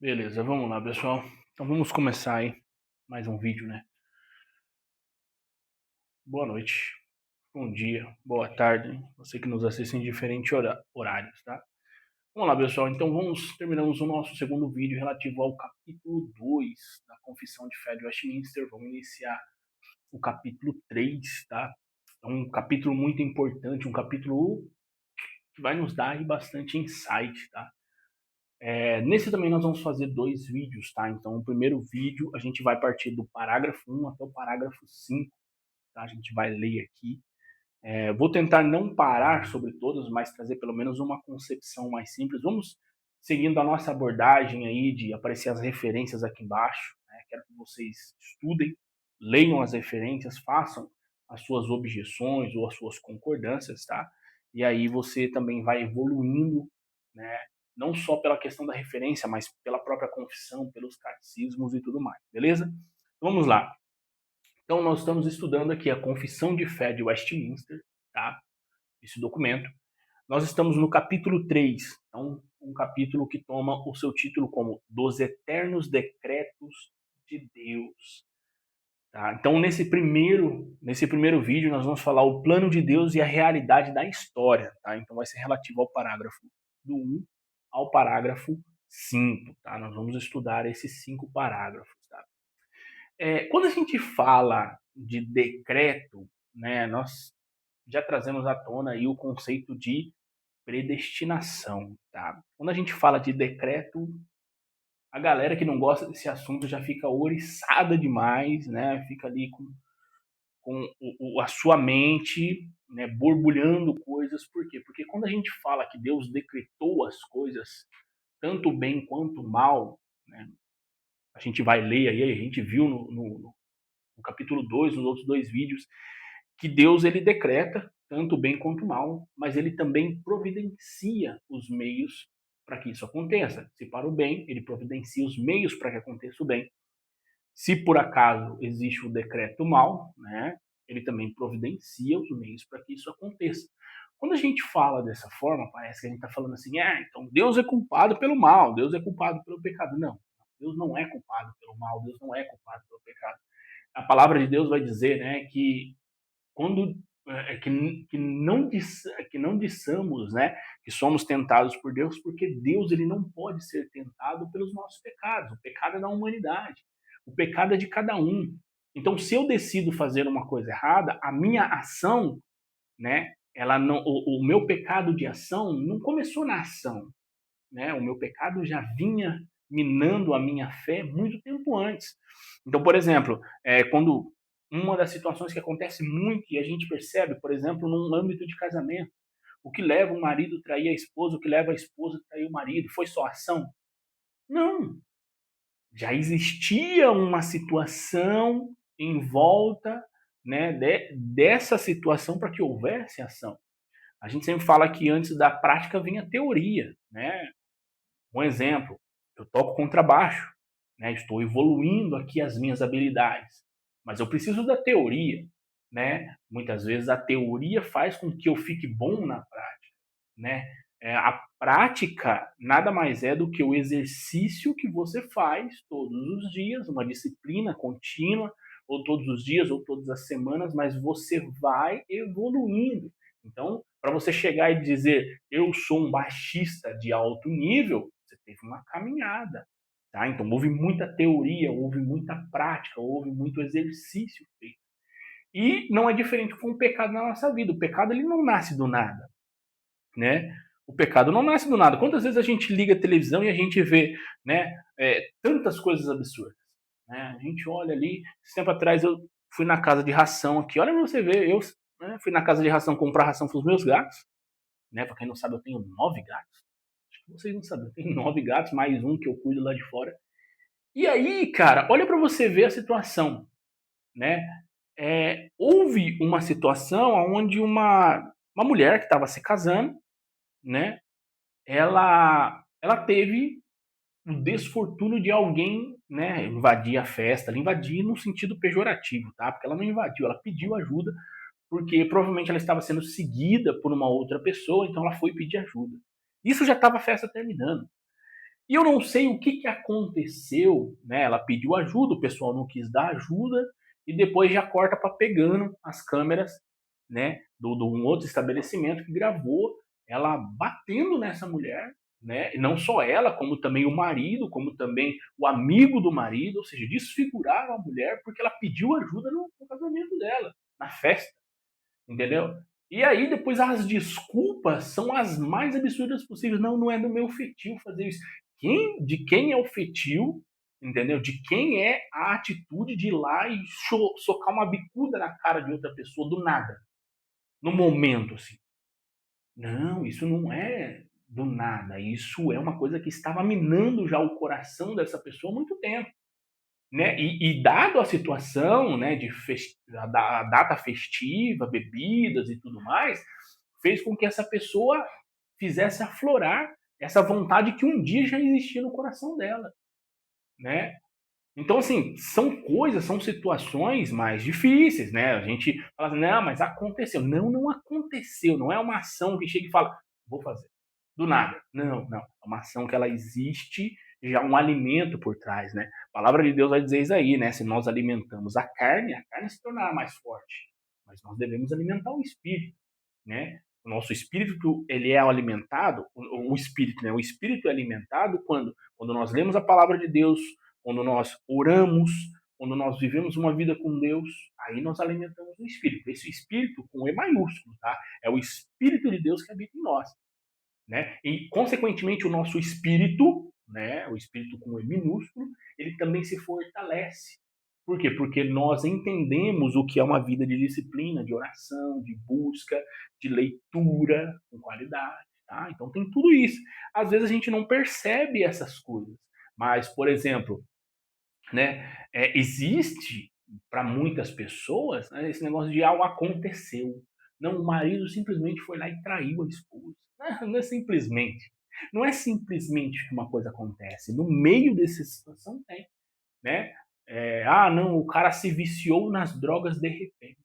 Beleza, vamos lá, pessoal. Então vamos começar aí mais um vídeo, né? Boa noite, bom dia, boa tarde, você que nos assiste em diferentes horários, tá? Vamos lá, pessoal. Então terminamos o nosso segundo vídeo relativo ao capítulo 2 da Confissão de Fé de Westminster. Vamos iniciar o capítulo 3, tá? É um capítulo muito importante, um capítulo que vai nos dar aí bastante insight, tá? Nesse também nós vamos fazer dois vídeos, tá? Então, o primeiro vídeo a gente vai partir do parágrafo 1 até o parágrafo 5, tá? A gente vai ler aqui. Vou tentar não parar sobre todos, mas trazer pelo menos uma concepção mais simples. Vamos seguindo a nossa abordagem aí de aparecer as referências aqui embaixo, né? Quero que vocês estudem, leiam as referências, façam as suas objeções ou as suas concordâncias, tá? E aí você também vai evoluindo, né? Não só pela questão da referência, mas pela própria confissão, pelos catecismos e tudo mais, beleza? Vamos lá. Então, nós estamos estudando aqui a Confissão de Fé de Westminster, tá? Esse documento. Nós estamos no capítulo 3, então, um capítulo que toma o seu título como Dos Eternos Decretos de Deus. Tá? Então, nesse primeiro vídeo, nós vamos falar o plano de Deus e a realidade da história. Tá? Então, vai ser relativo ao parágrafo do 1 ao parágrafo 5. Tá? Nós vamos estudar esses 5 parágrafos. Tá? Quando a gente fala de decreto, né, nós já trazemos à tona aí o conceito de predestinação. Tá? Quando a gente fala de decreto, a galera que não gosta desse assunto já fica ouriçada demais, né? Fica ali com a sua mente, né, borbulhando coisas. Por quê? Porque quando a gente fala que Deus decretou as coisas, tanto bem quanto mal, né, a gente vai ler aí, a gente viu no capítulo 2, nos outros dois vídeos, que Deus ele decreta tanto bem quanto mal, mas ele também providencia os meios para que isso aconteça. Se para o bem, ele providencia os meios para que aconteça o bem. Se por acaso existe o decreto mal, né, ele também providencia os meios para que isso aconteça. Quando a gente fala dessa forma, parece que a gente está falando assim, então Deus é culpado pelo mal, Deus é culpado pelo pecado. Não, Deus não é culpado pelo mal, Deus não é culpado pelo pecado. A palavra de Deus vai dizer, né, que quando que não dissamos, né, que somos tentados por Deus, porque Deus ele não pode ser tentado pelos nossos pecados. O pecado é da humanidade. O pecado é de cada um. Então, se eu decido fazer uma coisa errada, a minha ação, né, ela não, o meu pecado de ação não começou na ação, né? O meu pecado já vinha minando a minha fé muito tempo antes. Então, por exemplo, quando uma das situações que acontece muito e a gente percebe, por exemplo, num âmbito de casamento, o que leva o marido a trair a esposa, o que leva a esposa a trair o marido, foi só ação? Não. Já existia uma situação em volta, né, dessa situação para que houvesse ação. A gente sempre fala que antes da prática vem a teoria, né? Um exemplo, eu toco contrabaixo, né? Estou evoluindo aqui as minhas habilidades, mas eu preciso da teoria, né? Muitas vezes a teoria faz com que eu fique bom na prática, né? A prática nada mais é do que o exercício que você faz todos os dias, uma disciplina contínua, ou todos os dias, ou todas as semanas, mas você vai evoluindo. Então, para você chegar e dizer eu sou um baixista de alto nível, você teve uma caminhada. Tá? Então, houve muita teoria, houve muita prática, houve muito exercício feito. E não é diferente com o pecado na nossa vida. O pecado ele não nasce do nada, né? O pecado não nasce do nada. Quantas vezes a gente liga a televisão e a gente vê, né, tantas coisas absurdas, né? A gente olha ali. Esse tempo atrás eu fui na casa de ração aqui. Olha pra você ver, eu, né, fui na casa de ração comprar ração para os meus gatos, né? Para quem não sabe, eu tenho 9 gatos. Acho que vocês não sabem, eu tenho 9 gatos, mais um que eu cuido lá de fora. E aí, cara, olha para você ver a situação, né? Houve uma situação onde uma mulher que estava se casando, né? Ela teve o desfortúnio de alguém, né, invadir a festa. Ela invadiu no sentido pejorativo, tá? Porque ela não invadiu, ela pediu ajuda, porque provavelmente ela estava sendo seguida por uma outra pessoa, então ela foi pedir ajuda. Isso já estava a festa terminando. E eu não sei o que aconteceu, né? Ela pediu ajuda, o pessoal não quis dar ajuda, e depois já corta para pegando as câmeras, né, do um outro estabelecimento que gravou ela batendo nessa mulher, né? E não só ela, como também o marido, como também o amigo do marido, ou seja, desfiguraram a mulher porque ela pediu ajuda no casamento dela, na festa, entendeu? E aí depois as desculpas são as mais absurdas possíveis. Não, não é do meu feitio fazer isso. De quem é o feitio, entendeu? De quem é a atitude de ir lá e socar uma bicuda na cara de outra pessoa do nada, no momento, assim. Não, isso não é do nada. Isso é uma coisa que estava minando já o coração dessa pessoa há muito tempo. Né? E dado a situação, né, da data festiva, bebidas e tudo mais, fez com que essa pessoa fizesse aflorar essa vontade que um dia já existia no coração dela, né? Então, assim, são coisas, são situações mais difíceis, né? A gente fala assim, não, mas aconteceu. Não, não aconteceu. Não é uma ação que chega e fala, vou fazer. Do nada. Não, não. É uma ação que ela existe, já um alimento por trás, né? A palavra de Deus vai dizer isso aí, né? Se nós alimentamos a carne se tornará mais forte. Mas nós devemos alimentar o espírito, né? O nosso espírito, ele é alimentado, o espírito, né? O espírito é alimentado quando nós lemos a palavra de Deus, quando nós oramos, quando nós vivemos uma vida com Deus, aí nós alimentamos o espírito. Esse espírito com E maiúsculo, tá? É o espírito de Deus que habita em nós, né? E consequentemente o nosso espírito, né, o espírito com E minúsculo, ele também se fortalece. Por quê? Porque nós entendemos o que é uma vida de disciplina, de oração, de busca, de leitura com qualidade, tá? Então tem tudo isso. Às vezes a gente não percebe essas coisas, mas, por exemplo, né, existe para muitas pessoas, né, esse negócio de algo aconteceu. Não, o marido simplesmente foi lá e traiu a esposa. Não é simplesmente. Não é simplesmente que uma coisa acontece. No meio dessa situação tem, né? Não, o cara se viciou nas drogas de repente.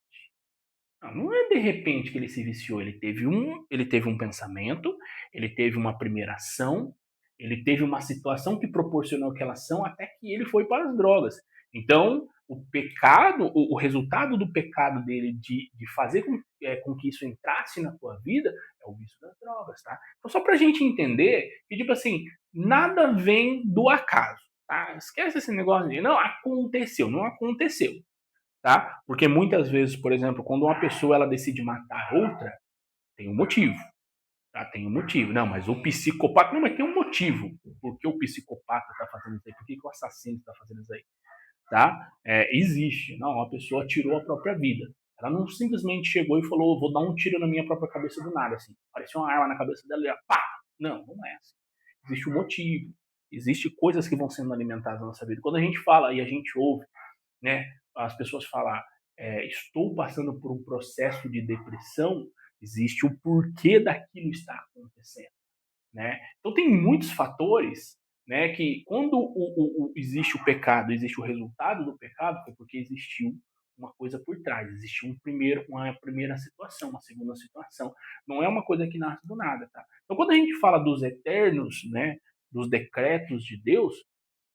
Não, não é de repente que ele se viciou, ele teve um pensamento, ele teve uma primeira ação, ele teve uma situação que proporcionou aquela ação até que ele foi para as drogas. Então, o pecado, o resultado do pecado dele de fazer com que isso entrasse na tua vida é o vício das drogas, tá? Então, só pra gente entender que, tipo assim, nada vem do acaso, tá? Esquece esse negócio de, não, aconteceu, não aconteceu, tá? Porque muitas vezes, por exemplo, quando uma pessoa ela decide matar outra, tem um motivo, tá? Tem um motivo. Não, mas o psicopata, não, mas tem um motivo. Por que o psicopata está fazendo isso aí? Por que o assassino está fazendo isso aí? Tá? Existe. Não, uma pessoa tirou a própria vida. Ela não simplesmente chegou e falou, vou dar um tiro na minha própria cabeça do nada, assim. Apareceu uma arma na cabeça dela e ela, pá! Não, não é assim. Existe um motivo. Existem coisas que vão sendo alimentadas na nossa vida. Quando a gente fala e a gente ouve, né, as pessoas falar, estou passando por um processo de depressão, existe o porquê daquilo estar acontecendo, né? Então tem muitos fatores, né, que quando existe o pecado, existe o resultado do pecado, foi porque existiu uma coisa por trás, existiu uma primeira situação, uma segunda situação. Não é uma coisa que nasce do nada, tá? Então quando a gente fala dos eternos, né, dos decretos de Deus,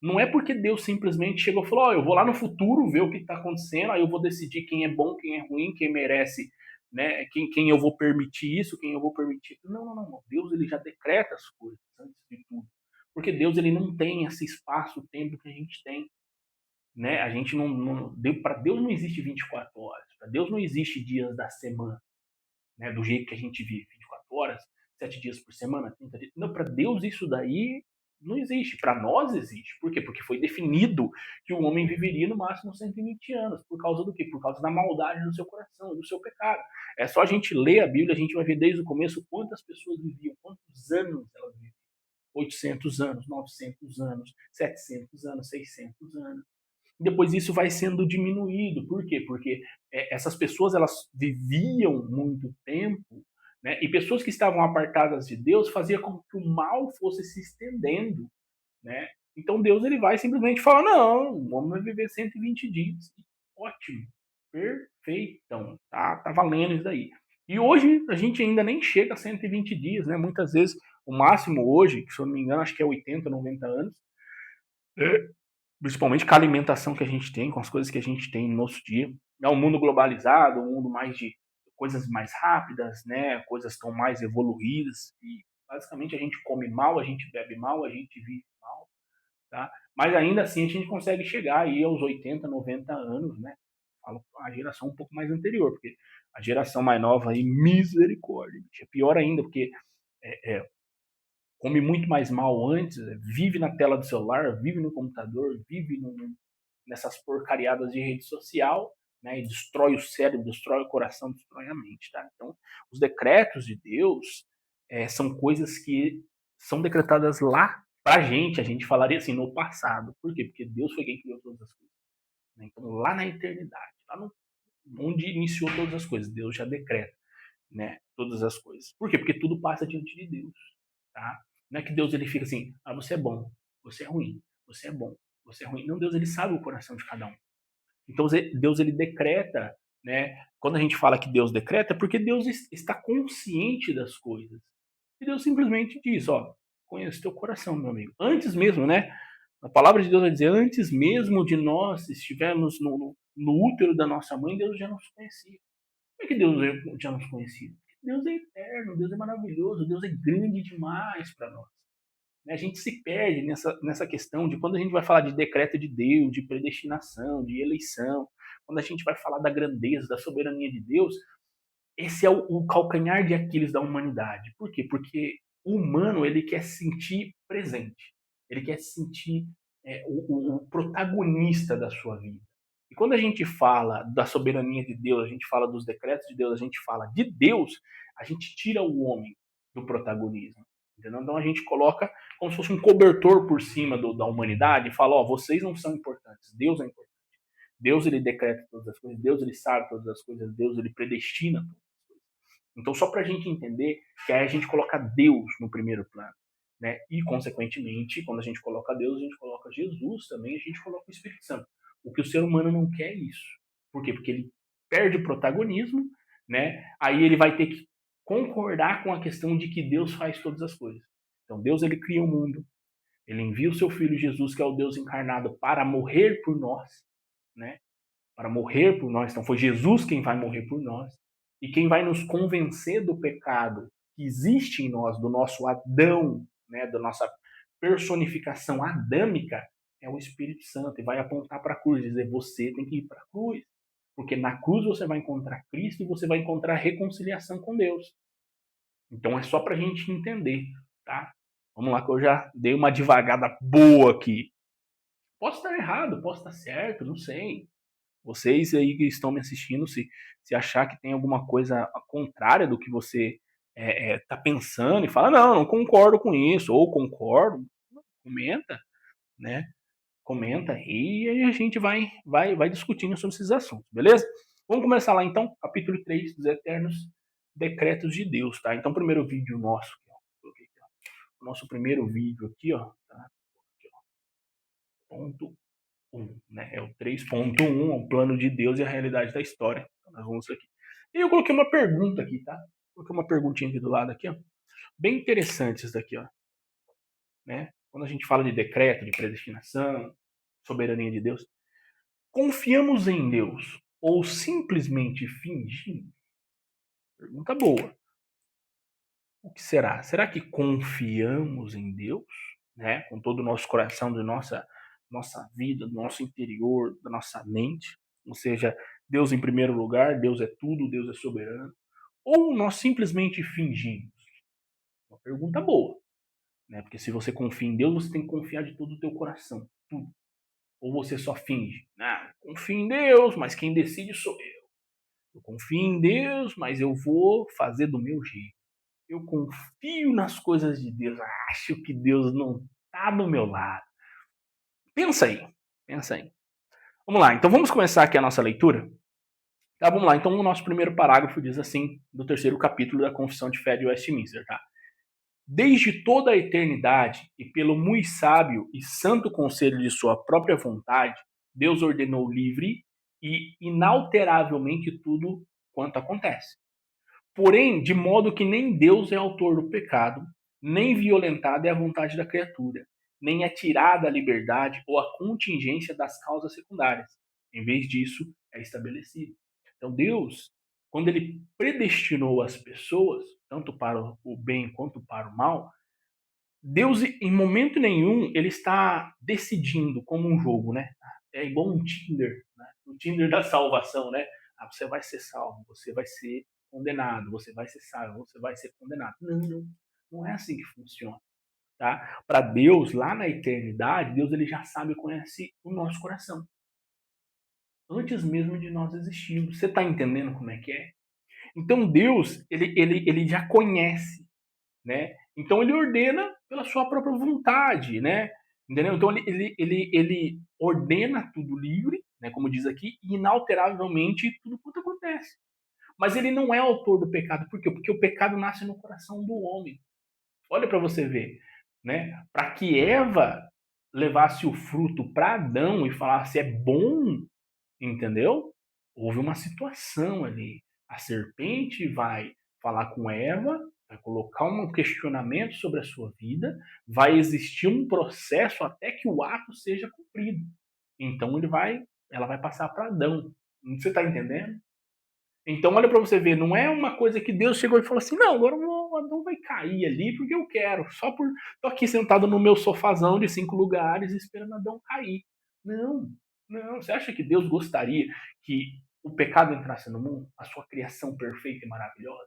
não é porque Deus simplesmente chegou e falou, eu vou lá no futuro ver o que está acontecendo, aí eu vou decidir quem é bom, quem é ruim, quem merece, né, quem eu vou permitir isso, quem eu vou permitir. Não, não, não. Deus ele já decreta as coisas antes de tudo. Porque Deus ele não tem esse espaço-tempo que a gente tem, né? A gente não para Deus não existe 24 horas. Para Deus não existe dias da semana, né, do jeito que a gente vive, 24 horas, 7 dias por semana, 30 dias. Não, para Deus isso daí não existe. Para nós existe. Por quê? Porque foi definido que o homem viveria no máximo 120 anos. Por causa do quê? Por causa da maldade do seu coração, do seu pecado. É só a gente ler a Bíblia, a gente vai ver desde o começo quantas pessoas viviam, quantos anos elas viviam. 800 anos, 900 anos, 700 anos, 600 anos. Depois isso vai sendo diminuído. Por quê? Porque essas pessoas elas viviam muito tempo, né? E pessoas que estavam apartadas de Deus fazia com que o mal fosse se estendendo, né? Então Deus ele vai simplesmente falar, não, o homem vai viver 120 dias. Ótimo, perfeitão, tá valendo isso daí. E hoje a gente ainda nem chega a 120 dias, né? Muitas vezes O máximo hoje, que se eu não me engano, acho que é 80, 90 anos, principalmente com a alimentação que a gente tem, com as coisas que a gente tem no nosso dia. É um mundo globalizado, um mundo mais de coisas mais rápidas, né? Coisas estão mais evoluídas e basicamente a gente come mal, a gente bebe mal, a gente vive mal, tá? Mas ainda assim a gente consegue chegar aí aos 80, 90 anos, né? Falo a geração um pouco mais anterior, porque a geração mais nova aí, misericórdia, é pior ainda, porque come muito mais mal antes, vive na tela do celular, vive no computador, vive nessas porcariadas de rede social, né, e destrói o cérebro, destrói o coração, destrói a mente, tá? Então, os decretos de Deus são coisas que são decretadas lá pra gente, a gente falaria assim, no passado. Por quê? Porque Deus foi quem criou todas as coisas. Né? Então, lá na eternidade, lá onde iniciou todas as coisas, Deus já decreta, né, todas as coisas. Por quê? Porque tudo passa diante de Deus, tá? Não é que Deus ele fica assim, você é bom, você é ruim, você é bom, você é ruim. Não, Deus ele sabe o coração de cada um. Então Deus ele decreta, né? Quando a gente fala que Deus decreta, é porque Deus está consciente das coisas. E Deus simplesmente diz, ó, conheço teu coração, meu amigo. Antes mesmo, né? A palavra de Deus vai dizer, antes mesmo de nós estivermos no útero da nossa mãe, Deus já nos conhecia. Como é que Deus já nos conhecia? Deus é eterno, Deus é maravilhoso, Deus é grande demais para nós. A gente se perde nessa questão de quando a gente vai falar de decreto de Deus, de predestinação, de eleição, quando a gente vai falar da grandeza, da soberania de Deus, esse é o calcanhar de Aquiles da humanidade. Por quê? Porque o humano ele quer se sentir presente, ele quer se sentir o protagonista da sua vida. E quando a gente fala da soberania de Deus, a gente fala dos decretos de Deus, a gente fala de Deus, a gente tira o homem do protagonismo. Entendeu? Então a gente coloca como se fosse um cobertor por cima da humanidade e fala, ó, vocês não são importantes, Deus é importante. Deus ele decreta todas as coisas, Deus ele sabe todas as coisas, Deus ele predestina todas as coisas. Então só para a gente entender que aí a gente coloca Deus no primeiro plano, né? E consequentemente, quando a gente coloca Deus, a gente coloca Jesus também, a gente coloca o Espírito Santo. O que o ser humano não quer é isso. Por quê? Porque ele perde protagonismo, né? Aí ele vai ter que concordar com a questão de que Deus faz todas as coisas. Então Deus ele cria o mundo, ele envia o seu filho Jesus, que é o Deus encarnado, para morrer por nós, né? Para morrer por nós. Então foi Jesus quem vai morrer por nós. E quem vai nos convencer do pecado que existe em nós, do nosso Adão, né, da nossa personificação adâmica, é o Espírito Santo. E vai apontar para a cruz, dizer, você tem que ir para a cruz. Porque na cruz você vai encontrar Cristo e você vai encontrar reconciliação com Deus. Então é só para a gente entender, tá? Vamos lá que eu já dei uma divagada boa aqui. Posso estar errado, posso estar certo, não sei. Vocês aí que estão me assistindo, se achar que tem alguma coisa contrária do que você tá pensando e fala, não concordo com isso, ou concordo, comenta, né? Comenta e aí a gente vai discutindo sobre esses assuntos, beleza? Vamos começar lá então, capítulo 3 dos Eternos Decretos de Deus, tá? Então, primeiro vídeo nosso, coloquei aqui, ó, o nosso primeiro vídeo aqui, ó, tá? Aqui, ó, ponto 1, né? É o 3.1, o plano de Deus e a realidade da história. Então, nós vamos aqui. E eu coloquei uma pergunta aqui, tá? Coloquei uma perguntinha aqui do lado aqui, ó. Bem interessante isso daqui, ó. Né? Quando a gente fala de decreto, de predestinação, soberania de Deus, confiamos em Deus ou simplesmente fingimos? Pergunta boa. O que será? Será que confiamos em Deus, né? Com todo o nosso coração, da nossa vida, do nosso interior, da nossa mente? Ou seja, Deus em primeiro lugar, Deus é tudo, Deus é soberano? Ou nós simplesmente fingimos? Uma pergunta boa, né? Porque se você confia em Deus, você tem que confiar de todo o teu coração, tudo. Ou você só finge? Ah, confio em Deus, mas quem decide sou eu. Eu confio em Deus, mas eu vou fazer do meu jeito. Eu confio nas coisas de Deus. Acho que Deus não está do meu lado. Pensa aí. Pensa aí. Vamos lá. Então vamos começar aqui a nossa leitura? Tá, vamos lá. Então o nosso primeiro parágrafo diz assim, do terceiro capítulo da Confissão de Fé de Westminster, tá? Desde toda a eternidade e pelo muito sábio e santo conselho de sua própria vontade, Deus ordenou livre e inalteravelmente tudo quanto acontece. Porém, de modo que nem Deus é autor do pecado, nem violentada é a vontade da criatura, nem é tirada a liberdade ou a contingência das causas secundárias. Em vez disso, é estabelecido. Então, Deus, quando ele predestinou as pessoas, tanto para o bem quanto para o mal, Deus, em momento nenhum, ele está decidindo como um jogo, né? É igual um Tinder, né? O Tinder da salvação, né? Ah, você vai ser salvo, você vai ser condenado, você vai ser salvo, você vai ser condenado. Não é assim que funciona, tá? Para Deus, lá na eternidade, Deus ele já sabe e conhece o nosso coração, antes mesmo de nós existirmos. Você está entendendo como é que é? Então Deus, ele já conhece, né? Então ele ordena pela sua própria vontade, né? Entendeu? Então ele ordena tudo livre, né? Como diz aqui, e inalteravelmente tudo quanto acontece. Mas ele não é autor do pecado. Por quê? Porque o pecado nasce no coração do homem. Olha para você ver, né? Para que Eva levasse o fruto para Adão e falasse é bom, entendeu? Houve uma situação ali. A serpente vai falar com Eva, vai colocar um questionamento sobre a sua vida, vai existir um processo até que o ato seja cumprido. Então ela vai passar para Adão. Você está entendendo? Então, olha para você ver, não é uma coisa que Deus chegou e falou assim: não, agora o Adão vai cair ali porque eu quero, só por tô aqui sentado no meu sofazão de 5 lugares esperando Adão cair. Não, não. Você acha que Deus gostaria que o pecado entrasse no mundo, a sua criação perfeita e maravilhosa?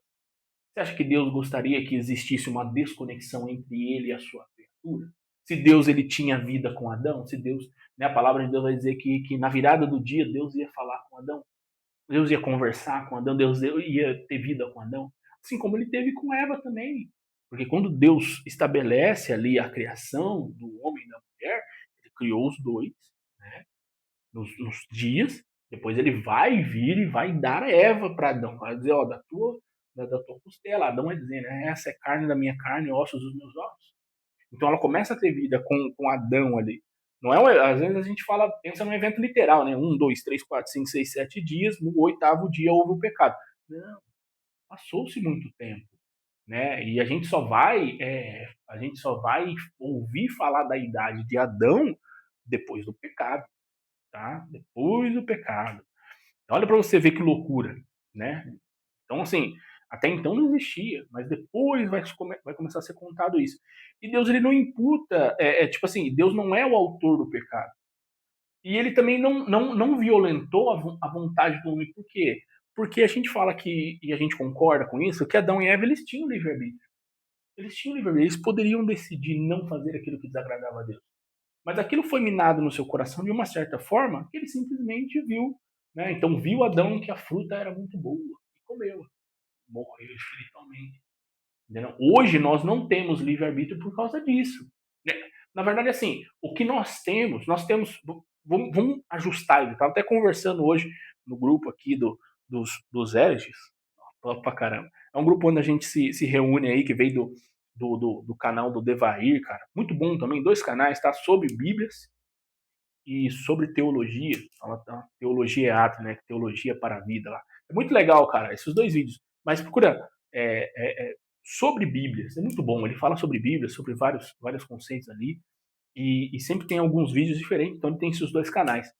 Você acha que Deus gostaria que existisse uma desconexão entre ele e a sua criatura? Se Deus ele tinha vida com Adão, se Deus, né, a palavra de Deus vai dizer que na virada do dia Deus ia falar com Adão. Deus ia conversar com Adão, Deus ia ter vida com Adão, assim como ele teve com Eva também. Porque quando Deus estabelece ali a criação do homem e da mulher, ele criou os dois, né, nos dias, depois ele vai vir e vai dar a Eva para Adão, vai dizer, ó, da tua costela, Adão vai dizer, né, essa é carne da minha carne, ossos dos meus ossos. Então ela começa a ter vida com Adão ali. Não é, às vezes a gente fala, pensa num evento literal, né? 1, 2, 3, 4, 5, 6, 7 dias, no 8º dia houve o pecado. Não, passou-se muito tempo, né? E a gente só vai ouvir falar da idade de Adão depois do pecado, tá? Depois do pecado. Olha para você ver que loucura, né? Então, assim, até então não existia, mas depois vai começar a ser contado isso. E Deus ele não imputa, tipo assim, Deus não é o autor do pecado. E ele também não violentou a vontade do homem. Por quê? Porque a gente fala que, e a gente concorda com isso, que Adão e Eva eles tinham livre-arbítrio. Eles tinham livre-arbítrio, eles poderiam decidir não fazer aquilo que desagradava a Deus. Mas aquilo foi minado no seu coração de uma certa forma que ele simplesmente viu. Né? Então viu Adão que a fruta era muito boa e comeu, morreu espiritualmente. Entendeu? Hoje nós não temos livre-arbítrio por causa disso. Né? Na verdade, assim, o que nós temos. Vamos ajustar. Eu estava até conversando hoje no grupo aqui dos Héreges. Top pra caramba. É um grupo onde a gente se reúne aí, que veio do canal do Devair, cara. Muito bom também, 2 canais, tá? Sobre Bíblias e sobre teologia. Fala, tá? Teologia EAT, né? Teologia para a vida lá. É muito legal, cara, esses 2 vídeos. Mas procura sobre Bíblias, é muito bom. Ele fala sobre Bíblia, sobre vários conceitos ali. E sempre tem alguns vídeos diferentes, então ele tem esses 2 canais.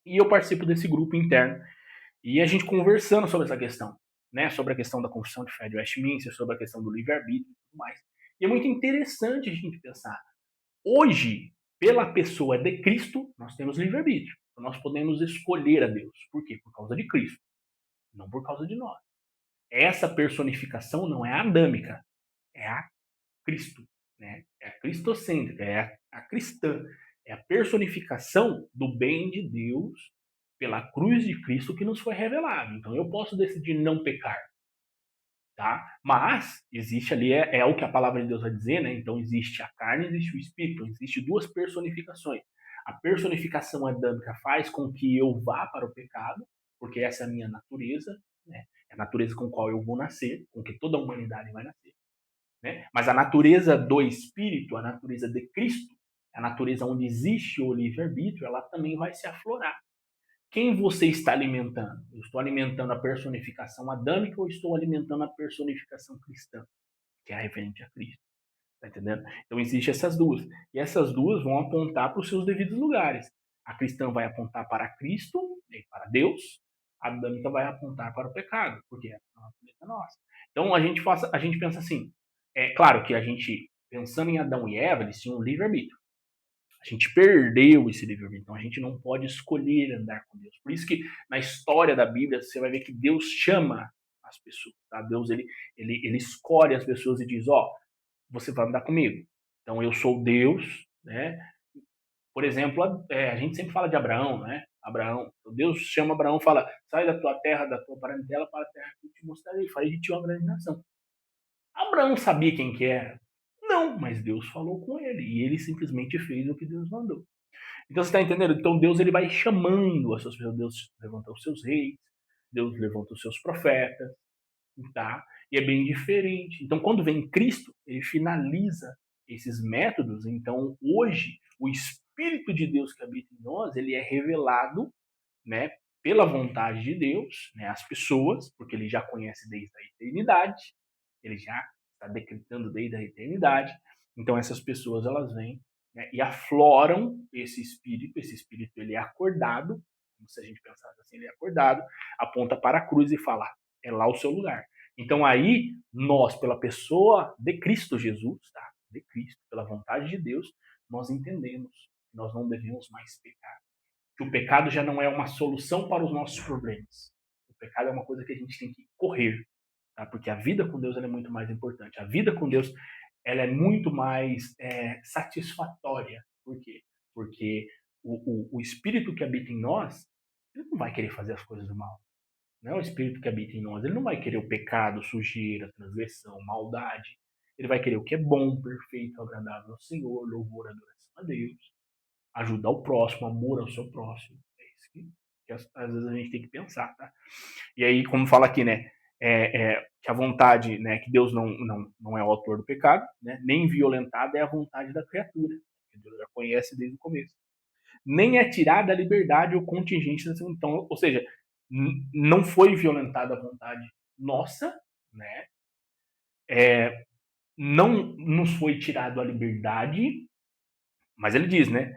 E eu participo desse grupo interno. E a gente conversando sobre essa questão, né? Sobre a questão da confissão de fé de Westminster, sobre a questão do livre-arbítrio e tudo mais. E é muito interessante a gente pensar. Hoje, pela pessoa de Cristo, nós temos livre-arbítrio. Então, nós podemos escolher a Deus. Por quê? Por causa de Cristo, não por causa de nós. Essa personificação não é adâmica, é a Cristo, né? É a cristocêntrica, é a cristã, é a personificação do bem de Deus pela cruz de Cristo que nos foi revelado. Então eu posso decidir não pecar, tá? Mas existe ali, é o que a palavra de Deus vai dizer, né? Então existe a carne, existe o espírito, existe 2 personificações. A personificação adâmica faz com que eu vá para o pecado, porque essa é a minha natureza, né? É a natureza com a qual eu vou nascer, com que toda a humanidade vai nascer. Né? Mas a natureza do Espírito, a natureza de Cristo, a natureza onde existe o livre-arbítrio, ela também vai se aflorar. Quem você está alimentando? Eu estou alimentando a personificação adâmica ou estou alimentando a personificação cristã, que é referente a Cristo? Tá entendendo? Então existem essas duas. E essas duas vão apontar para os seus devidos lugares. A cristã vai apontar para Cristo e para Deus. A adâmica vai apontar para o pecado, porque é a natureza nossa. Então a gente pensa assim. É claro que a gente, pensando em Adão e Eva, eles tinham um livre-arbítrio. A gente perdeu esse livre-arbítrio, então a gente não pode escolher andar com Deus. Por isso que na história da Bíblia você vai ver que Deus chama as pessoas. Tá? Deus ele escolhe as pessoas e diz: ó, você vai andar comigo. Então eu sou Deus, né? Por exemplo, a gente sempre fala de Abraão, né? Abraão, Deus chama Abraão e fala: sai da tua terra, da tua parentela para a terra que eu te mostrarei, farei de ti uma grande nação. Abraão sabia quem que era? Não, mas Deus falou com ele e ele simplesmente fez o que Deus mandou. Então você está entendendo? Então Deus ele vai chamando as suas pessoas. Deus levanta os seus reis, Deus levanta os seus profetas, tá? E é bem diferente. Então, quando vem Cristo, ele finaliza esses métodos. Então, hoje, o Espírito de Deus que habita em nós, ele é revelado, né, pela vontade de Deus, né, às pessoas, porque ele já conhece desde a eternidade, ele já está decretando desde a eternidade. Então, essas pessoas, elas vêm, né, e afloram esse espírito ele é acordado, como se a gente pensasse assim, ele é acordado, aponta para a cruz e fala: é lá o seu lugar. Então aí, nós, pela pessoa de Cristo Jesus, tá? De Cristo, pela vontade de Deus, nós entendemos que nós não devemos mais pecar. Que o pecado já não é uma solução para os nossos problemas. O pecado é uma coisa que a gente tem que correr, tá? Porque a vida com Deus ela é muito mais importante. A vida com Deus ela é muito mais satisfatória. Por quê? Porque o Espírito que habita em nós, ele não vai querer fazer as coisas do mal. Não é o Espírito que habita em nós. Ele não vai querer o pecado, sujeira, transgressão, maldade. Ele vai querer o que é bom, perfeito, agradável ao Senhor, louvor, adoração a Deus, ajudar o próximo, amor ao seu próximo. É isso que às vezes a gente tem que pensar, tá? E aí, como fala aqui, né? Que a vontade, né? Que Deus não é o autor do pecado, né? Nem violentada é a vontade da criatura, que Deus já conhece desde o começo. Nem é tirada a liberdade ou contingência. Então, ou seja, não foi violentada a vontade nossa, né? Não nos foi tirado a liberdade, mas ele diz, né?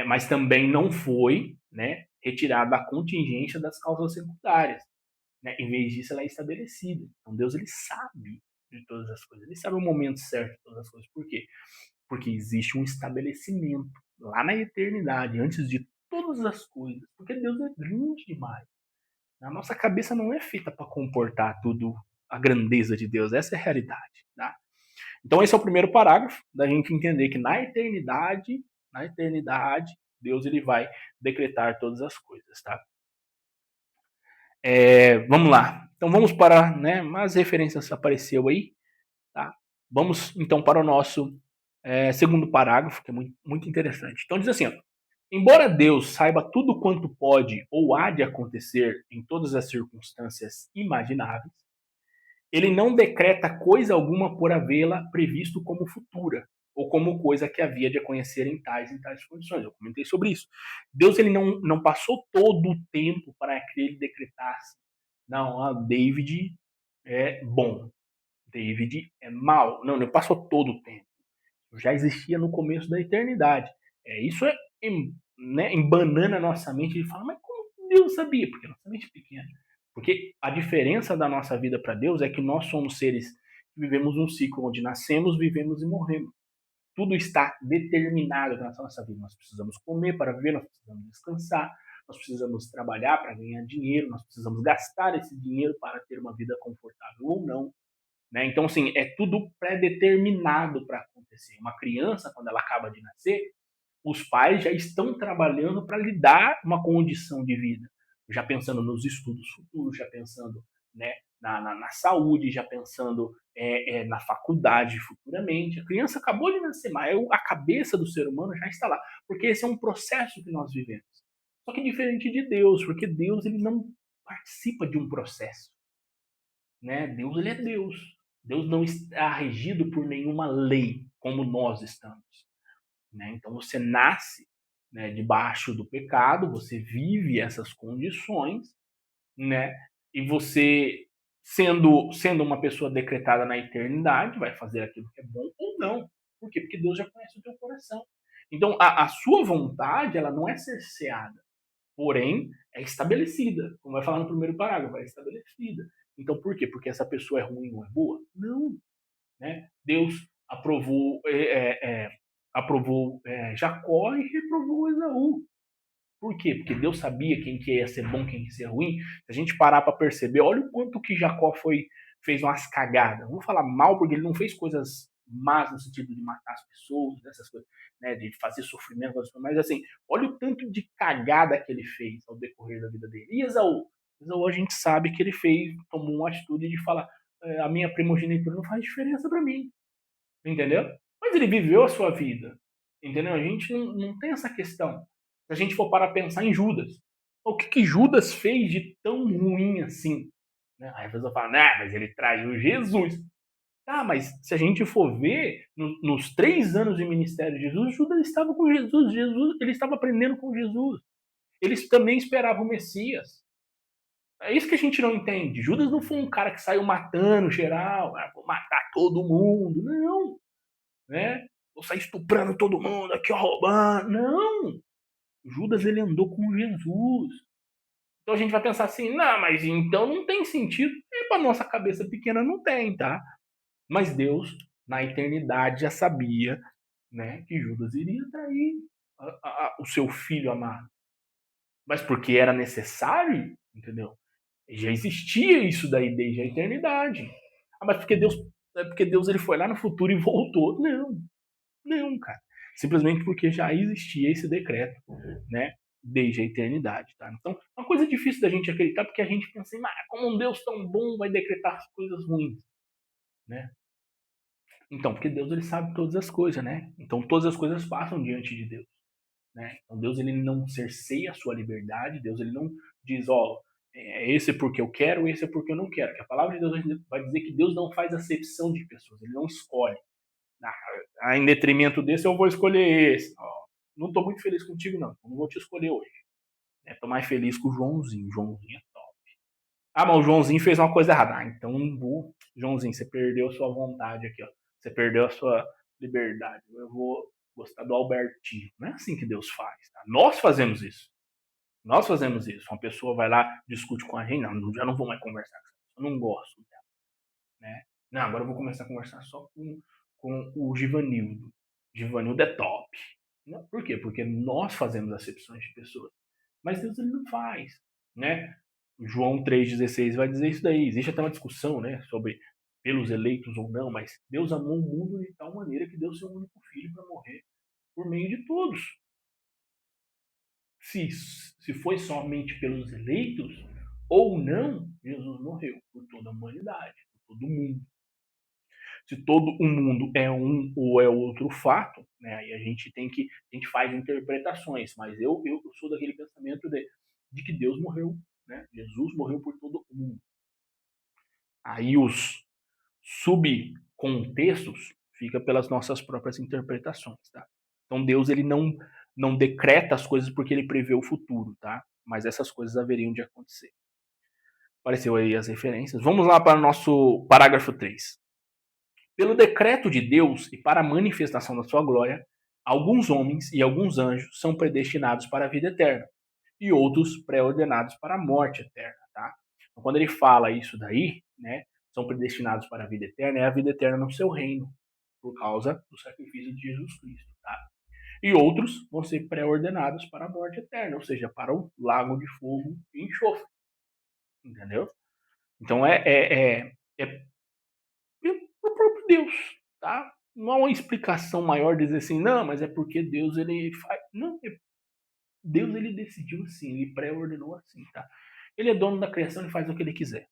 Mas também não foi, né? Retirada a contingência das causas secundárias, né? Em vez disso, ela é estabelecida. Então Deus ele sabe de todas as coisas, ele sabe o momento certo de todas as coisas. Por quê? Porque existe um estabelecimento lá na eternidade, antes de todas as coisas, porque Deus é grande demais. A nossa cabeça não é feita para comportar tudo, a grandeza de Deus, essa é a realidade. Tá? Então esse é o primeiro parágrafo, da gente entender que na eternidade, Deus ele vai decretar todas as coisas. Tá? Vamos lá. Então vamos para, né, as referências apareceu aí. Tá? Vamos então para o nosso segundo parágrafo, que é muito, muito interessante. Então diz assim, ó, embora Deus saiba tudo quanto pode ou há de acontecer em todas as circunstâncias imagináveis, ele não decreta coisa alguma por havê-la previsto como futura, ou como coisa que havia de acontecer em tais condições. Eu comentei sobre isso. Deus ele não passou todo o tempo para que ele decretasse, não, David é bom, David é mal. Não, ele passou todo o tempo. Já existia no começo da eternidade. Isso né, embanana a nossa mente e fala, mas como Deus sabia? Porque a nossa mente é pequena. Porque a diferença da nossa vida para Deus é que nós somos seres que vivemos um ciclo onde nascemos, vivemos e morremos. Tudo está determinado na nossa vida. Nós precisamos comer para viver, nós precisamos descansar, nós precisamos trabalhar para ganhar dinheiro, nós precisamos gastar esse dinheiro para ter uma vida confortável ou não. Né? Então, assim, é tudo pré-determinado para acontecer. Uma criança, quando ela acaba de nascer, os pais já estão trabalhando para lhe dar uma condição de vida, já pensando nos estudos futuros, já pensando, né, na saúde, já pensando na faculdade futuramente. A criança acabou de nascer, mas a cabeça do ser humano já está lá, porque esse é um processo que nós vivemos. Só que diferente de Deus, porque Deus ele não participa de um processo. Né? Deus ele é Deus. Deus não está regido por nenhuma lei, como nós estamos. Né? Então você nasce, né, debaixo do pecado, você vive essas condições, né? E você, sendo uma pessoa decretada na eternidade, vai fazer aquilo que é bom ou não. Por quê? Porque Deus já conhece o teu coração. Então, a sua vontade, ela não é cerceada, porém, é estabelecida. Como vai falar no primeiro parágrafo, é estabelecida. Então, por quê? Porque essa pessoa é ruim ou é boa? Não. Né? Deus aprovou Jacó e reprovou Esaú. Por quê? Porque Deus sabia quem que ia ser bom, quem que ia ser ruim. Se a gente parar para perceber, olha o quanto que Jacó fez umas cagadas. Não vou falar mal, porque ele não fez coisas más no sentido de matar as pessoas, dessas coisas, né, de fazer sofrimento, mas assim, olha o tanto de cagada que ele fez ao decorrer da vida dele. E Esaú? Esaú a gente sabe que ele tomou uma atitude de falar, a minha primogenitura não faz diferença para mim, entendeu? Mas ele viveu a sua vida, entendeu? A gente não tem essa questão. Se a gente for para pensar em Judas, o que Judas fez de tão ruim assim? Né? Aí a pessoa fala, nah, mas ele traiu Jesus. Tá, mas se a gente for ver, nos 3 anos de ministério de Jesus, Judas estava com Jesus, ele estava aprendendo com Jesus. Eles também esperavam o Messias. É isso que a gente não entende. Judas não foi um cara que saiu matando geral, vou matar todo mundo. Não, né? Vou sair estuprando todo mundo aqui, ó, roubando. Não! Judas, ele andou com Jesus. Então a gente vai pensar assim, não, mas então não tem sentido. E para nossa cabeça pequena não tem, tá? Mas Deus, na eternidade, já sabia, né, que Judas iria trair o seu filho amado. Mas porque era necessário, entendeu? Já existia isso daí desde a eternidade. Mas porque Deus ele foi lá no futuro e voltou. Não, não, cara. Simplesmente porque já existia esse decreto, né? Desde a eternidade, tá? Então, é uma coisa difícil da gente acreditar, porque a gente pensa assim, como um Deus tão bom vai decretar as coisas ruins, né? Então, porque Deus ele sabe todas as coisas, né? Então, todas as coisas passam diante de Deus, né? Então, Deus ele não cerceia a sua liberdade, Deus ele não diz, ó, esse é porque eu quero, esse é porque eu não quero. Que a palavra de Deus vai dizer que Deus não faz acepção de pessoas, ele não escolhe. Em detrimento desse, eu vou escolher esse. Ó, não estou muito feliz contigo, não vou te escolher hoje. Estou mais feliz com o Joãozinho. Joãozinho é top. Ah, mas o Joãozinho fez uma coisa errada. Então, Joãozinho, você perdeu a sua vontade aqui, ó. Você perdeu a sua liberdade. Eu vou gostar do Albertinho. Não é assim que Deus faz, tá? Nós fazemos isso. Nós fazemos isso. Uma pessoa vai lá, discute com a gente. Não, já não vou mais conversar com essa pessoa. Eu não gosto dela, né? Não, agora eu vou começar a conversar só com o Givanildo. Givanildo é top. Não, por quê? Porque nós fazemos acepções de pessoas. Mas Deus ele não faz, né? João 3,16 vai dizer isso daí. Existe até uma discussão, né, sobre pelos eleitos ou não, mas Deus amou o mundo de tal maneira que deu seu único filho para morrer por meio de todos. Se foi somente pelos eleitos ou não, Jesus morreu por toda a humanidade, por todo mundo. Se todo o mundo é um ou é outro fato, né, aí a gente faz interpretações, mas eu sou daquele pensamento de que Deus morreu, né? Jesus morreu por todo o mundo. Aí os subcontextos fica pelas nossas próprias interpretações, tá? Então Deus ele não decreta as coisas porque ele prevê o futuro, tá? Mas essas coisas haveriam de acontecer. Apareceu aí as referências. Vamos lá para o nosso parágrafo 3. Pelo decreto de Deus e para a manifestação da sua glória, alguns homens e alguns anjos são predestinados para a vida eterna e outros pré-ordenados para a morte eterna, tá? Então, quando ele fala isso daí, né, são predestinados para a vida eterna, é a vida eterna no seu reino, por causa do sacrifício de Jesus Cristo, tá? E outros vão ser pré-ordenados para a morte eterna, ou seja, para o lago de fogo e enxofre, entendeu? Então é o próprio Deus, tá? Não há uma explicação maior dizer assim, não, mas é porque Deus ele faz. Não, Deus ele decidiu assim, ele pré-ordenou assim, tá? Ele é dono da criação e faz o que ele quiser.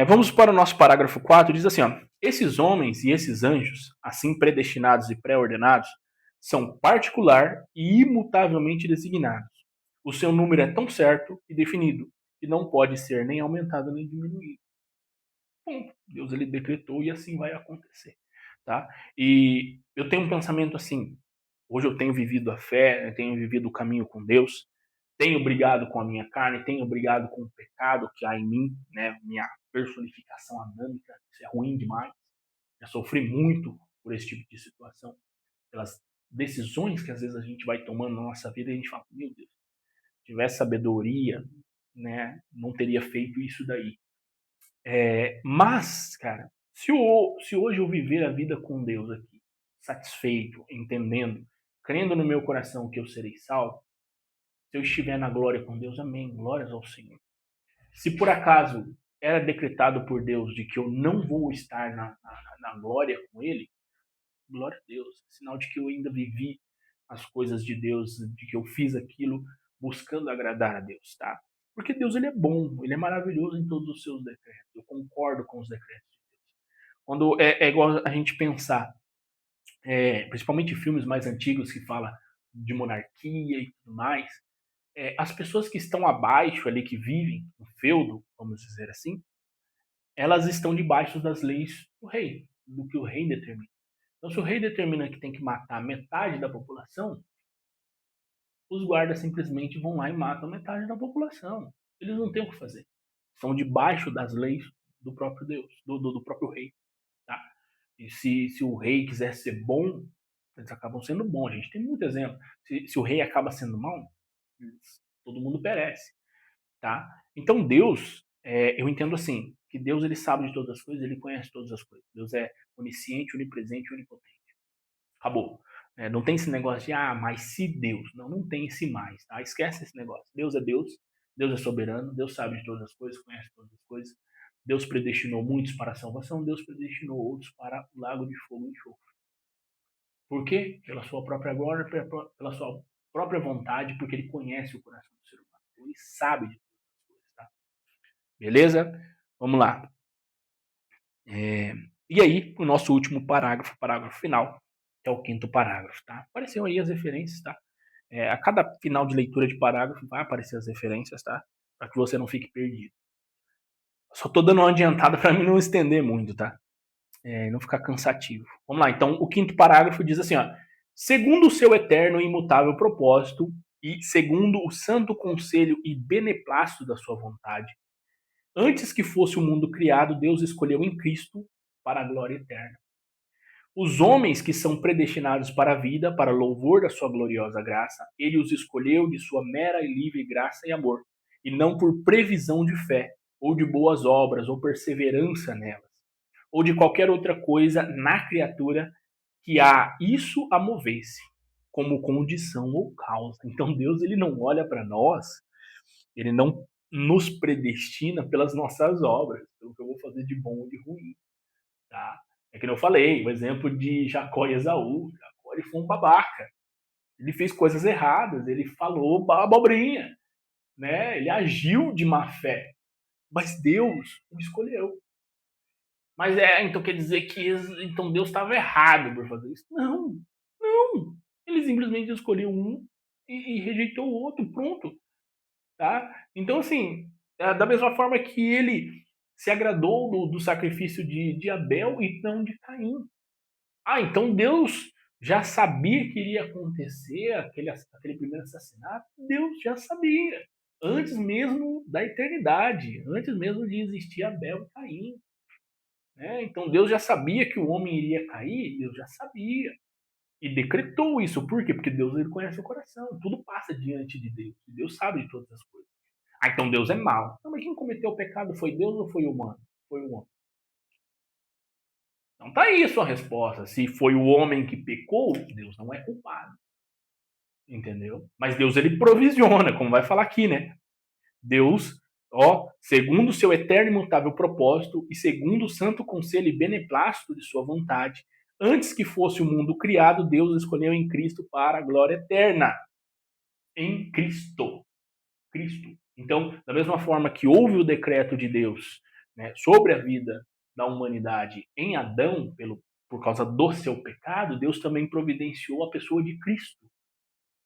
Vamos para o nosso parágrafo 4, diz assim, ó, esses homens e esses anjos, assim predestinados e pré-ordenados, são particular e imutavelmente designados. O seu número é tão certo e definido que não pode ser nem aumentado nem diminuído. Ponto. Deus ele decretou e assim vai acontecer, tá? E eu tenho um pensamento assim, hoje eu tenho vivido a fé, eu tenho vivido o caminho com Deus, tenho brigado com a minha carne, tenho brigado com o pecado que há em mim, né? Minha personificação adâmica, isso é ruim demais. Já sofri muito por esse tipo de situação, pelas decisões que às vezes a gente vai tomando na nossa vida e a gente fala, meu Deus, se tivesse sabedoria, né, não teria feito isso daí. Mas, cara, se hoje eu viver a vida com Deus aqui, satisfeito, entendendo, crendo no meu coração que eu serei salvo, se eu estiver na glória com Deus, amém, glórias ao Senhor. Se por acaso era decretado por Deus de que eu não vou estar na glória com Ele, glória a Deus, sinal de que eu ainda vivi as coisas de Deus, de que eu fiz aquilo buscando agradar a Deus, tá? Porque Deus ele é bom, ele é maravilhoso em todos os seus decretos. Eu concordo com os decretos de Deus. Quando é igual a gente pensar, principalmente filmes mais antigos que fala de monarquia e tudo mais, as pessoas que estão abaixo ali, que vivem no feudo, vamos dizer assim, elas estão debaixo das leis do rei, do que o rei determina. Então, se o rei determina que tem que matar metade da população, os guardas simplesmente vão lá e matam metade da população. Eles não têm o que fazer. São debaixo das leis do próprio Deus, do próprio rei. Tá? E se o rei quiser ser bom, eles acabam sendo bons. A gente tem muito exemplo. Se o rei acaba sendo mau, todo mundo perece. Tá? Então Deus, eu entendo assim, que Deus ele sabe de todas as coisas, ele conhece todas as coisas. Deus é onisciente, onipresente, onipotente. Acabou. Não tem esse negócio de, mas se Deus. Não, não tem esse mais, tá? Esquece esse negócio. Deus é Deus, Deus é soberano, Deus sabe de todas as coisas, conhece todas as coisas. Deus predestinou muitos para a salvação, Deus predestinou outros para o lago de fogo e enxofre. Por quê? Pela sua própria glória, pela sua própria vontade, porque ele conhece o coração do ser humano. Ele sabe de todas as coisas, tá? Beleza? Vamos lá. E aí, o nosso último parágrafo final, que é o quinto parágrafo, tá? Apareceu aí as referências, tá? A cada final de leitura de parágrafo vai aparecer as referências, tá? Para que você não fique perdido. Só tô dando uma adiantada para mim não estender muito, tá? Não ficar cansativo. Vamos lá, então o quinto parágrafo diz assim, ó. Segundo o seu eterno e imutável propósito e segundo o santo conselho e beneplácito da sua vontade, antes que fosse o mundo criado, Deus escolheu em Cristo para a glória eterna. Os homens que são predestinados para a vida, para louvor da sua gloriosa graça, ele os escolheu de sua mera e livre graça e amor, e não por previsão de fé, ou de boas obras, ou perseverança nelas, ou de qualquer outra coisa na criatura que há isso a mover-se, como condição ou causa. Então Deus ele não olha para nós, ele não nos predestina pelas nossas obras, pelo que eu vou fazer de bom ou de ruim. Tá? É que eu falei, o exemplo de Jacó e Esaú. Jacó ele foi um babaca. Ele fez coisas erradas, ele falou abobrinha, né? Ele agiu de má fé. Mas Deus o escolheu. Mas então quer dizer que então Deus estava errado por fazer isso? Não, não. Ele simplesmente escolheu um e rejeitou o outro, pronto. Tá? Então, assim, da mesma forma que ele se agradou do sacrifício de Abel e não de Caim. Então Deus já sabia que iria acontecer aquele primeiro assassinato? Deus já sabia. Antes mesmo da eternidade, antes mesmo de existir Abel e Caim. Né? Então Deus já sabia que o homem iria cair, Deus já sabia. E decretou isso. Por quê? Porque Deus ele conhece o coração. Tudo passa diante de Deus. Deus sabe de todas as coisas. Então Deus é mau. Não, mas quem cometeu o pecado foi Deus ou foi o humano? Foi o homem. Então tá aí a sua resposta. Se foi o homem que pecou, Deus não é culpado. Entendeu? Mas Deus ele provisiona, como vai falar aqui, né? Deus, segundo o seu eterno e imutável propósito e segundo o santo conselho e beneplácito de sua vontade, antes que fosse o mundo criado, Deus escolheu em Cristo para a glória eterna. Em Cristo. Cristo. Então, da mesma forma que houve o decreto de Deus, né, sobre a vida da humanidade em Adão, por causa do seu pecado, Deus também providenciou a pessoa de Cristo,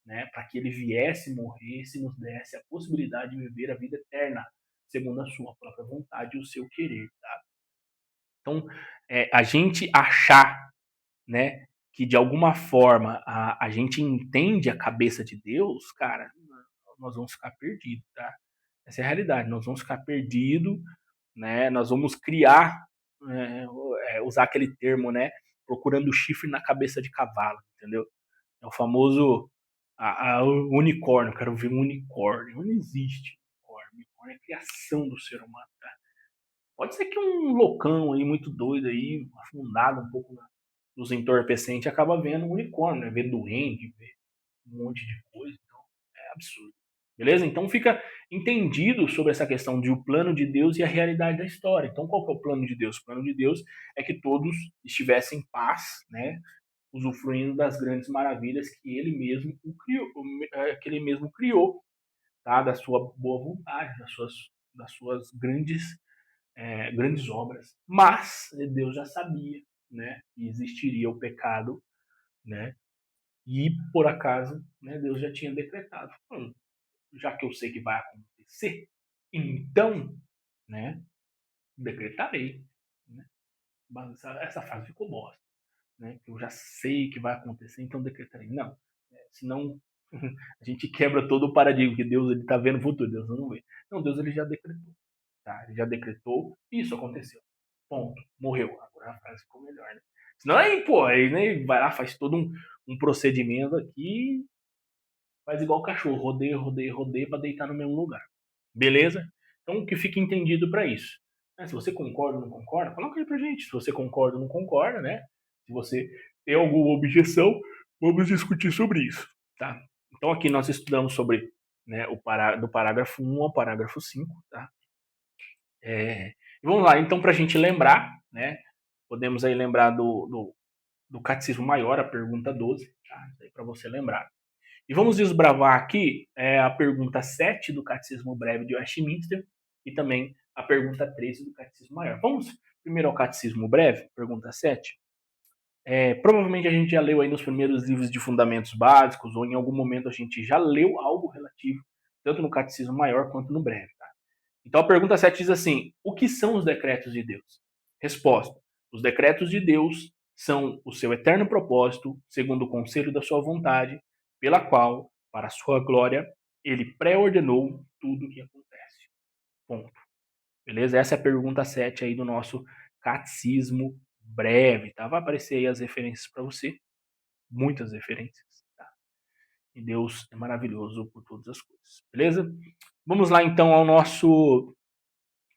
né, para que ele viesse, morresse e nos desse a possibilidade de viver a vida eterna, segundo a sua própria vontade e o seu querer. Tá? Então, a gente achar, né, que de alguma forma a gente entende a cabeça de Deus, cara, nós vamos ficar perdidos, tá? Essa é a realidade, nós vamos ficar perdidos, né? Nós vamos criar usar aquele termo, né? Procurando chifre na cabeça de cavalo, entendeu? É o famoso unicórnio. Eu quero ver um unicórnio. Não existe unicórnio. Unicórnio é criação do ser humano, tá? Pode ser que um loucão aí, muito doido aí, afundado um pouco nos entorpecentes, acaba vendo um unicórnio, né? Vê duende, vê um monte de coisa. Então, é absurdo. Beleza? Então fica entendido sobre essa questão de o plano de Deus e a realidade da história. Então, qual que é o plano de Deus? O plano de Deus é que todos estivessem em paz, né? Usufruindo das grandes maravilhas que ele mesmo criou, tá? Da sua boa vontade, das suas grandes obras. Mas Deus já sabia, né, que existiria o pecado, né? E por acaso, né, Deus já tinha decretado, já que eu sei que vai acontecer, então, né, decretarei, né? Mas essa frase ficou bosta, né? Eu já sei que vai acontecer, então decretarei. Não, senão a gente quebra todo o paradigma que Deus ele está vendo o futuro, Deus não vê. Não, Deus ele já decretou, tá? Ele já decretou e isso aconteceu. Ponto. Morreu. Agora a frase ficou melhor, né? Senão aí, pô, aí né, vai lá, faz todo um procedimento aqui, faz igual o cachorro, rodeia, rodeia, rodeia para deitar no mesmo lugar. Beleza? Então, que fique entendido para isso. Se você concorda ou não concorda, coloca aí pra gente. Se você concorda ou não concorda, né? Se você tem alguma objeção, vamos discutir sobre isso, tá? Então, aqui nós estudamos sobre, né, do parágrafo 1 ao parágrafo 5, tá? Vamos lá, então, para a gente lembrar, né? Podemos aí lembrar do Catecismo Maior, a pergunta 12, tá? Isso aí para você lembrar. E vamos desbravar aqui a pergunta 7 do Catecismo Breve de Westminster e também a pergunta 13 do Catecismo Maior. Vamos primeiro ao Catecismo Breve, pergunta 7. Provavelmente a gente já leu aí nos primeiros livros de fundamentos básicos ou em algum momento a gente já leu algo relativo, tanto no Catecismo Maior quanto no Breve. Tá? Então a pergunta 7 diz assim: o que são os decretos de Deus? Resposta: os decretos de Deus são o seu eterno propósito, segundo o conselho da sua vontade, pela qual, para a sua glória, ele pré-ordenou tudo o que acontece. Ponto. Beleza? Essa é a pergunta 7 aí do nosso catecismo breve, tá? Vai aparecer aí as referências para você, muitas referências, tá? E Deus é maravilhoso por todas as coisas, beleza? Vamos lá então ao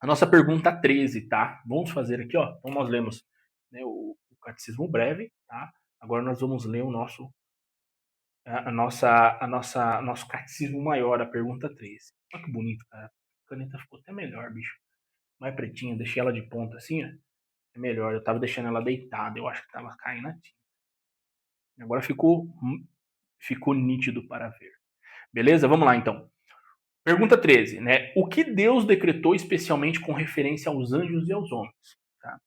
a nossa pergunta 13, tá? Vamos fazer aqui, ó. Então nós lemos, né, o catecismo breve, tá? Agora nós vamos ler o nosso catecismo maior, a pergunta 13. Olha que bonito, cara. A caneta ficou até melhor, bicho. Mais pretinha, deixei ela de ponta assim, ó. É melhor. Eu tava deixando ela deitada, eu acho que tava caindo a tinta. Agora ficou nítido para ver. Beleza? Vamos lá então. Pergunta 13, né? O que Deus decretou especialmente com referência aos anjos e aos homens? Tá?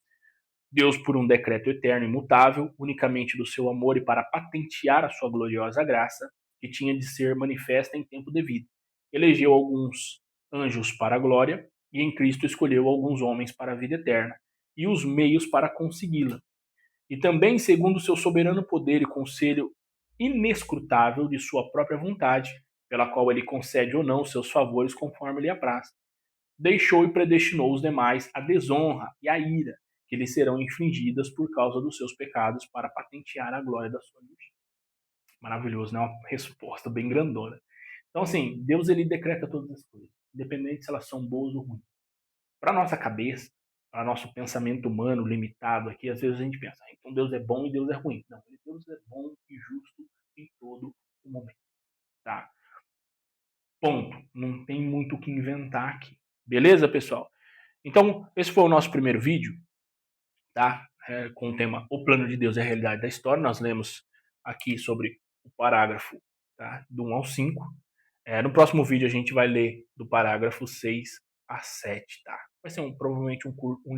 Deus, por um decreto eterno e imutável, unicamente do seu amor e para patentear a sua gloriosa graça, que tinha de ser manifesta em tempo devido, elegeu alguns anjos para a glória e em Cristo escolheu alguns homens para a vida eterna e os meios para consegui-la. E também, segundo o seu soberano poder e conselho inescrutável de sua própria vontade, pela qual ele concede ou não seus favores conforme lhe apraz, deixou e predestinou os demais à desonra e à ira que lhes serão infligidas por causa dos seus pecados para patentear a glória da sua justiça. Maravilhoso, né? Uma resposta bem grandona. Então, assim, Deus ele decreta todas as coisas, independente se elas são boas ou ruins. Para nossa cabeça, para nosso pensamento humano limitado aqui, às vezes a gente pensa, então Deus é bom e Deus é ruim. Não, Deus é bom e justo em todo o momento. Tá? Ponto. Não tem muito o que inventar aqui. Beleza, pessoal? Então, esse foi o nosso primeiro vídeo, tá? Com o tema O Plano de Deus e a Realidade da História. Nós lemos aqui sobre o parágrafo, tá? Do 1 ao 5. No próximo vídeo a gente vai ler do parágrafo 6 a 7, tá? Vai ser provavelmente um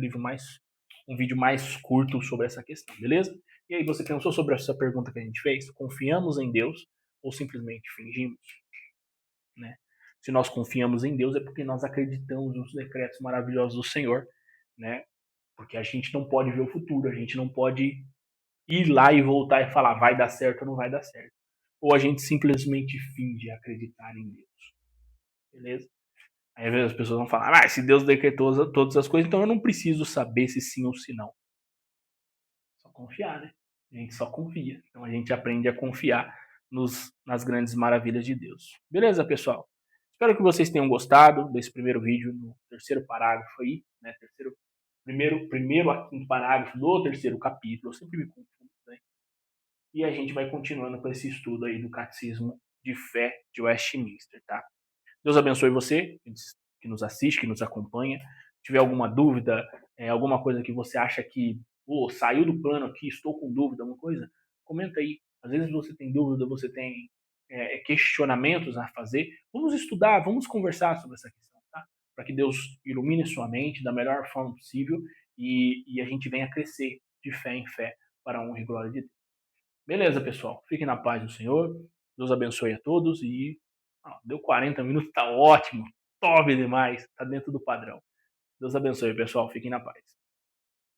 vídeo mais curto sobre essa questão, beleza? E aí, você pensou sobre essa pergunta que a gente fez? Confiamos em Deus ou simplesmente fingimos? Né? Se nós confiamos em Deus é porque nós acreditamos nos decretos maravilhosos do Senhor, né? Porque a gente não pode ver o futuro, a gente não pode ir lá e voltar e falar vai dar certo ou não vai dar certo. Ou a gente simplesmente finge acreditar em Deus. Beleza? Aí às vezes as pessoas vão falar, ah, se Deus decretou todas as coisas, então eu não preciso saber se sim ou se não. Só confiar, né? A gente só confia. Então a gente aprende a confiar nas grandes maravilhas de Deus. Beleza, pessoal? Espero que vocês tenham gostado desse primeiro vídeo, no terceiro parágrafo aí, né? Primeiro a quinto parágrafo do terceiro capítulo. Eu sempre me confundo, né? E a gente vai continuando com esse estudo aí do Catecismo de Fé de Westminster, tá? Deus abençoe você que nos assiste, que nos acompanha. Se tiver alguma dúvida, alguma coisa que você acha que saiu do plano aqui, estou com dúvida, alguma coisa, comenta aí. Às vezes você tem dúvida, você tem questionamentos a fazer. Vamos estudar, vamos conversar sobre essa questão, tá? Para que Deus ilumine sua mente da melhor forma possível e a gente venha crescer de fé em fé para a honra e glória de Deus. Beleza, pessoal? Fiquem na paz do Senhor. Deus abençoe a todos e deu 40 minutos, tá ótimo. Top demais, tá dentro do padrão. Deus abençoe, pessoal. Fiquem na paz.